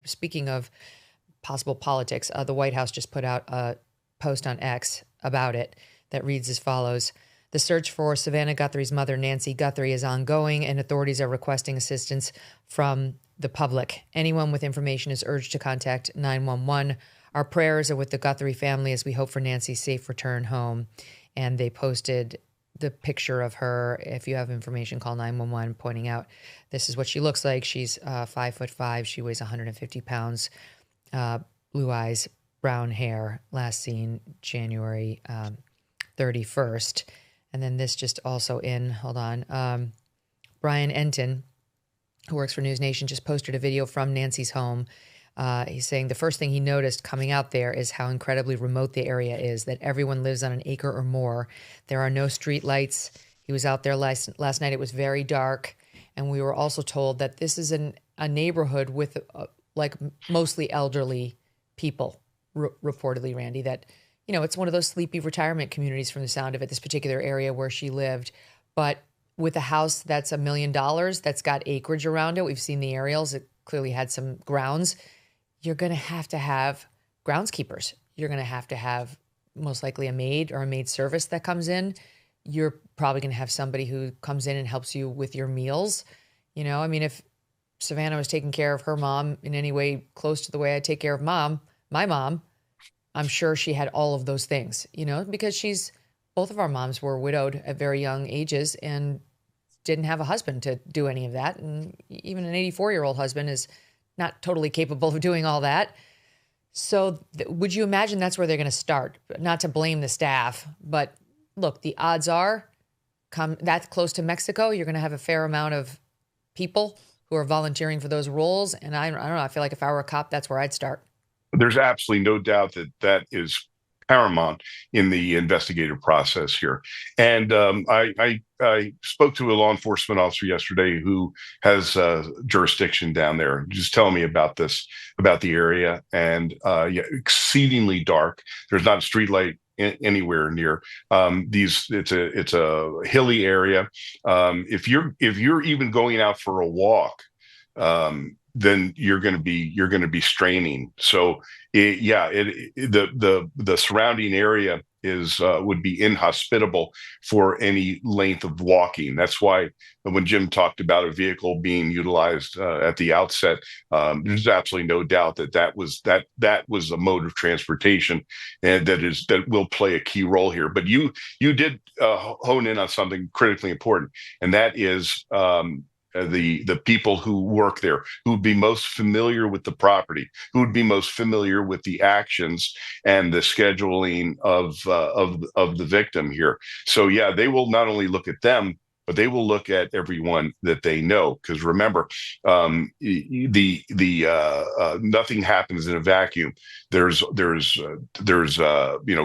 speaking of possible politics, the White House just put out a post on X about it that reads as follows. The search for Savannah Guthrie's mother, Nancy Guthrie, is ongoing, and authorities are requesting assistance from the public. Anyone with information is urged to contact 911. Our prayers are with the Guthrie family as we hope for Nancy's safe return home. And they posted the picture of her. If you have information, call 911, pointing out this is what she looks like. She's 5'5". She weighs 150 pounds, blue eyes, brown hair, last seen January 31st. And then this just also in, hold on, Brian Enton, who works for News Nation, just posted a video from Nancy's home. He's saying the first thing he noticed coming out there is how incredibly remote the area is, that everyone lives on an acre or more. There are no street lights. He was out there last night. It was very dark. And we were also told that this is a neighborhood with like mostly elderly people, reportedly, Randy, that, you know, it's one of those sleepy retirement communities from the sound of it, this particular area where she lived. But with a house that's $1 million, that's got acreage around it, we've seen the aerials, it clearly had some grounds. You're going to have groundskeepers. You're going to have most likely a maid or a maid service that comes in. You're probably going to have somebody who comes in and helps you with your meals. You know, I mean, if Savannah was taking care of her mom in any way close to the way I take care of my mom, I'm sure she had all of those things, you know, because both of our moms were widowed at very young ages and didn't have a husband to do any of that. And even an 84-year-old husband is not totally capable of doing all that. So would you imagine that's where they're going to start? Not to blame the staff, but look, the odds are come that close to Mexico, you're going to have a fair amount of people who are volunteering for those roles. And I don't know, I feel like if I were a cop, that's where I'd start. There's absolutely no doubt that is paramount in the investigative process here. And I spoke to a law enforcement officer yesterday who has jurisdiction down there, just telling me about the area, and yeah, exceedingly dark. There's not a street light anywhere near. It's a hilly area. If you're even going out for a walk, then you're going to be straining. So the surrounding area would be inhospitable for any length of walking. That's why when Jim talked about a vehicle being utilized at the outset, there's absolutely no doubt that was a mode of transportation, and that will play a key role here. But you did hone in on something critically important, and that is the people who work there, who would be most familiar with the property, who would be most familiar with the actions and the scheduling of the victim here. So yeah, they will not only look at them, but they will look at everyone that they know. Because remember, nothing happens in a vacuum. There's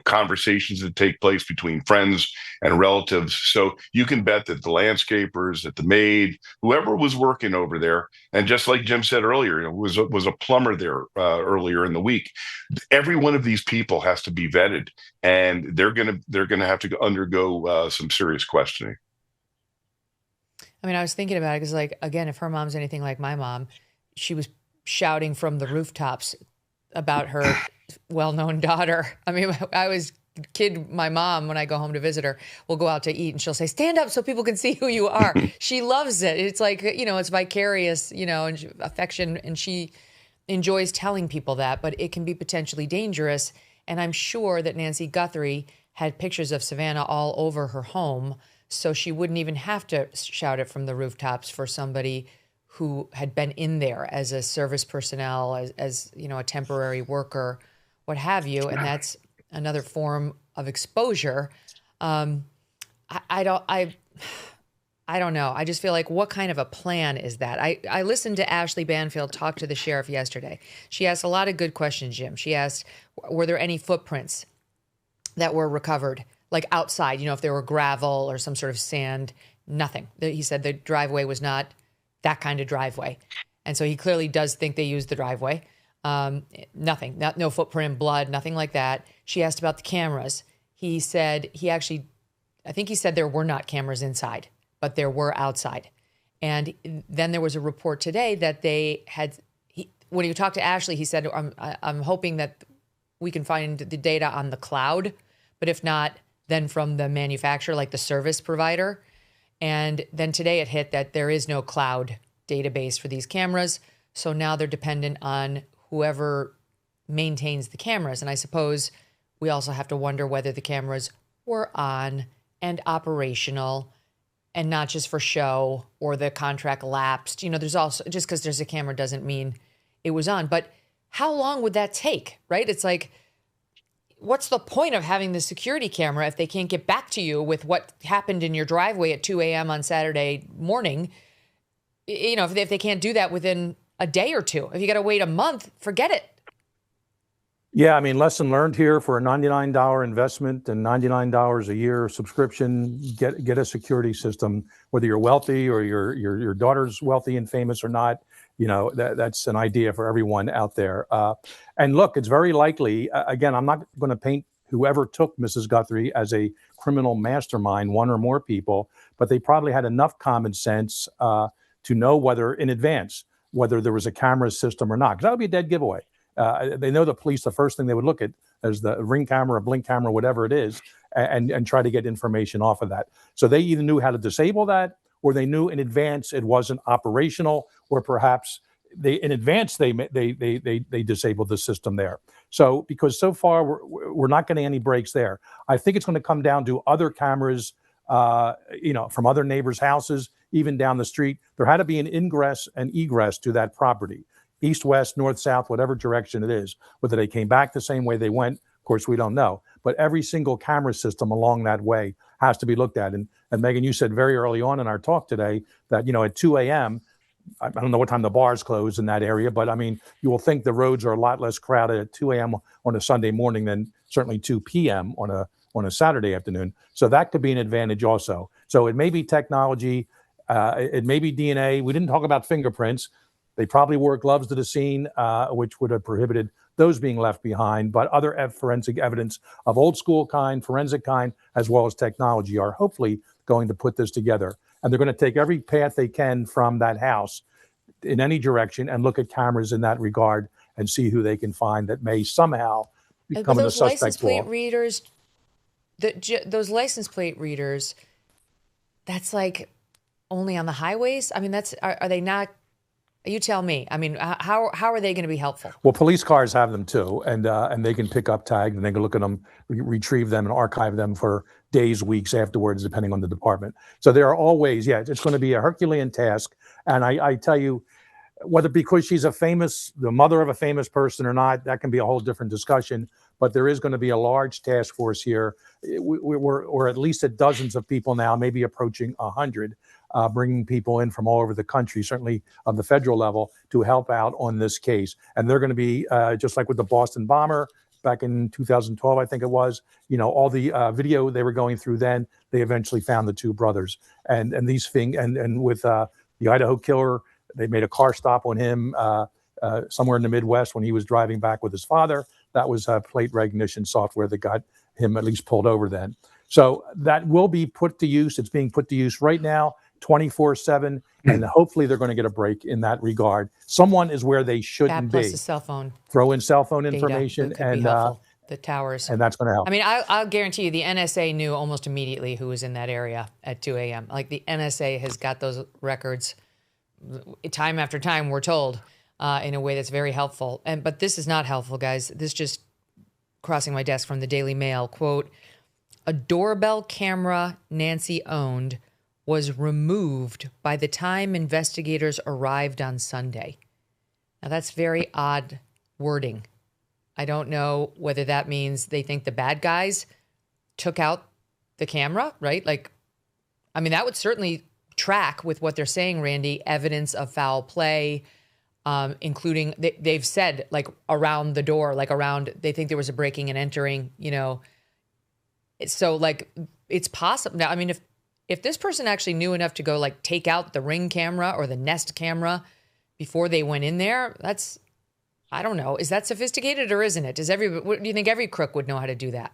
conversations that take place between friends and relatives. So you can bet that the landscapers, that the maid, whoever was working over there, and just like Jim said earlier, was a plumber there earlier in the week. Every one of these people has to be vetted, and they're gonna have to undergo some serious questioning. I mean, I was thinking about it because, like, again, if her mom's anything like my mom, she was shouting from the rooftops about her well-known daughter. I mean, I always kid my mom when I go home to visit her. We'll go out to eat and she'll say, "Stand up so people can see who you are." She loves it. It's like, you know, it's vicarious, you know, and affection, and she enjoys telling people that, but it can be potentially dangerous. And I'm sure that Nancy Guthrie had pictures of Savannah all over her home, so she wouldn't even have to shout it from the rooftops for somebody who had been in there as a service personnel, as you know, a temporary worker, what have you. And that's another form of exposure. I don't know. I just feel like, what kind of a plan is that? I listened to Ashley Banfield talk to the sheriff yesterday. She asked a lot of good questions, Jim. She asked, were there any footprints that were recovered, like outside, you know, if there were gravel or some sort of sand? Nothing. He said the driveway was not that kind of driveway. And so he clearly does think they used the driveway. Nothing, no footprint, blood, nothing like that. She asked about the cameras. He said I think he said there were not cameras inside, but there were outside. And then there was a report today that when you talked to Ashley, he said, I'm hoping that we can find the data on the cloud, but if not, then from the manufacturer, like the service provider. And then today it hit that there is no cloud database for these cameras. So now they're dependent on whoever maintains the cameras. And I suppose we also have to wonder whether the cameras were on and operational and not just for show, or the contract lapsed. There's also, just because there's a camera doesn't mean it was on. But how long would that take, right? It's like, what's the point of having the security camera if they can't get back to you with what happened in your driveway at 2 a.m. on Saturday morning? If they can't do that within a day or two, if you got to wait a month, forget it. Yeah, I mean, lesson learned here: for a $99 investment and $99 a year subscription, get a security system. Whether you're wealthy or your daughter's wealthy and famous or not, that's an idea for everyone out there. And look, it's very likely. Again, I'm not going to paint whoever took Mrs. Guthrie as a criminal mastermind, one or more people, but they probably had enough common sense to know whether in advance whether there was a camera system or not. Because that would be a dead giveaway. They know the police, the first thing they would look at is the ring camera, a blink camera, whatever it is, and try to get information off of that. So they either knew how to disable that, or they knew in advance it wasn't operational, or perhaps they disabled the system there. So because so far we're not getting any breaks there. I think it's going to come down to other cameras, from other neighbors' houses, even down the street. There had to be an ingress and egress to that property. East, west, north, south, whatever direction it is. Whether they came back the same way they went, of course, we don't know. But every single camera system along that way has to be looked at. And Megyn, you said very early on in our talk today that, at 2 a.m., I don't know what time the bars close in that area, but I mean, you will think the roads are a lot less crowded at 2 a.m. on a Sunday morning than certainly 2 p.m. on a Saturday afternoon. So that could be an advantage also. So it may be technology, it may be DNA. We didn't talk about fingerprints. They probably wore gloves to the scene, which would have prohibited those being left behind. But other forensic evidence of old school kind, forensic kind, as well as technology are hopefully going to put this together. And they're going to take every path they can from that house in any direction and look at cameras in that regard and see who they can find that may somehow become a suspect. License plate readers, those license plate readers, that's like only on the highways? I mean, are they not? You tell me. I mean, how are they going to be helpful? Well, police cars have them too, and they can pick up tags and they can look at them, retrieve them, and archive them for days, weeks afterwards, depending on the department. So there are all ways. Yeah, it's going to be a Herculean task. And I tell you, whether because she's the mother of a famous person or not, that can be a whole different discussion. But there is going to be a large task force here. We're at least at dozens of people now, maybe approaching 100. Bringing people in from all over the country, certainly on the federal level, to help out on this case. And they're going to be, just like with the Boston bomber back in 2012, I think it was, all the video they were going through then, they eventually found the two brothers. And these things, and with the Idaho killer, they made a car stop on him somewhere in the Midwest when he was driving back with his father. That was plate recognition software that got him at least pulled over then. So that will be put to use. It's being put to use right now, 24/7, and hopefully they're going to get a break in that regard. Someone is where they shouldn't plus be. The cell phone. Throw in cell phone data information and the towers. And that's going to help. I mean, I'll guarantee you the NSA knew almost immediately who was in that area at 2 a.m. Like the NSA has got those records time after time, we're told, in a way that's very helpful. But this is not helpful, guys. This just crossing my desk from the Daily Mail. Quote, a doorbell camera Nancy owned was removed by the time investigators arrived on Sunday. Now, that's very odd wording. I don't know whether that means they think the bad guys took out the camera, right? Like, I mean, that would certainly track with what they're saying, Randy, evidence of foul play, including, they've said, like, around the door, like around, they think there was a breaking and entering, So, like, it's possible. Now, I mean, if this person actually knew enough to go, like, take out the Ring camera or the Nest camera before they went in there, I don't know. Is that sophisticated or isn't it? Do you think every crook would know how to do that?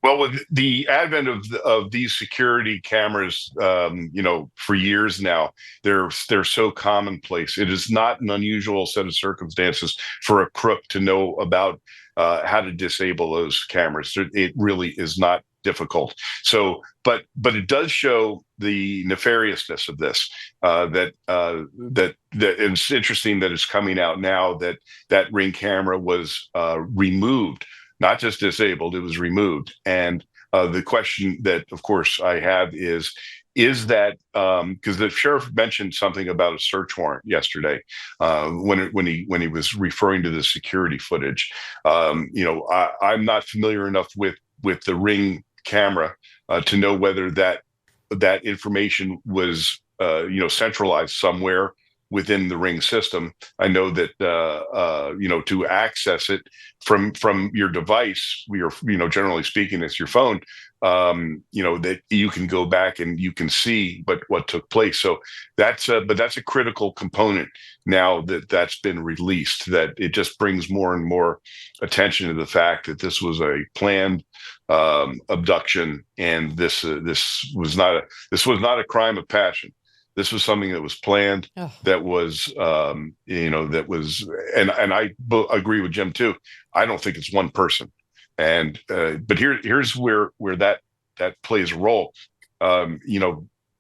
Well, with the advent of these security cameras, for years now, they're so commonplace. It is not an unusual set of circumstances for a crook to know about how to disable those cameras. It really is not difficult. So, but it does show the nefariousness of this. That it's interesting that it's coming out now that Ring camera was removed. Not just disabled, it was removed. And the question that, of course, I have is that because the sheriff mentioned something about a search warrant yesterday when he was referring to the security footage. I'm not familiar enough with the Ring camera to know whether that information was centralized somewhere within the Ring system. I know that to access it from your device, generally speaking, it's your phone. That you can go back and you can see what took place. So that's a critical component now that's been released. That it just brings more and more attention to the fact that this was a planned abduction, and this was not a crime of passion. This was something that was planned. Oh. That was, and I agree with Jim too. I don't think it's one person, but here's where that plays a role.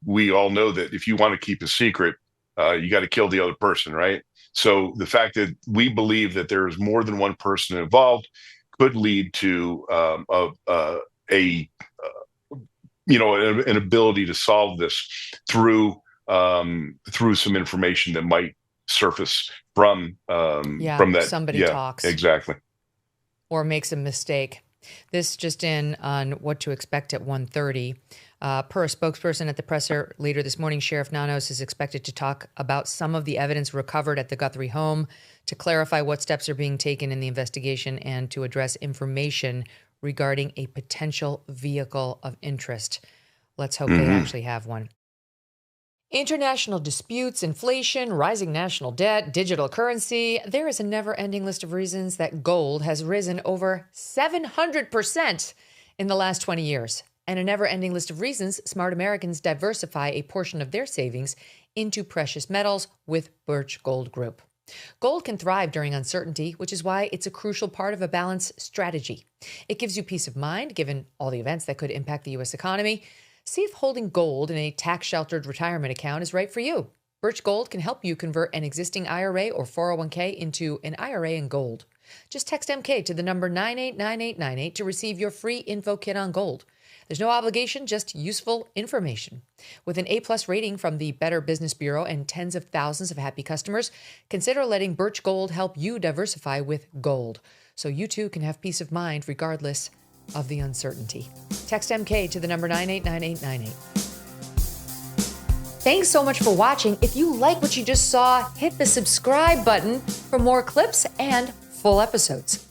We all know that if you want to keep a secret, you got to kill the other person, right? So the fact that we believe that there is more than one person involved could lead to an ability to solve this through some information that might surface from that. Somebody talks. Exactly. Or makes a mistake. This just in on what to expect at 1:30. Per a spokesperson at the presser later this morning, Sheriff Nanos is expected to talk about some of the evidence recovered at the Guthrie home, to clarify what steps are being taken in the investigation, and to address information regarding a potential vehicle of interest. Let's hope they actually have one. International disputes, inflation, rising national debt, digital currency. There is a never-ending list of reasons that gold has risen over 700% in the last 20 years. And a never-ending list of reasons smart Americans diversify a portion of their savings into precious metals with Birch Gold Group. Gold can thrive during uncertainty, which is why it's a crucial part of a balanced strategy. It gives you peace of mind, given all the events that could impact the U.S. economy. See if holding gold in a tax-sheltered retirement account is right for you. Birch Gold can help you convert an existing IRA or 401k into an IRA in gold. Just text MK to the number 989898 to receive your free info kit on gold. There's no obligation, just useful information. With an A+ rating from the Better Business Bureau and tens of thousands of happy customers, consider letting Birch Gold help you diversify with gold, so you too can have peace of mind regardless of the uncertainty. Text MK to the number 989898. Thanks so much for watching. If you like what you just saw, hit the subscribe button for more clips and full episodes.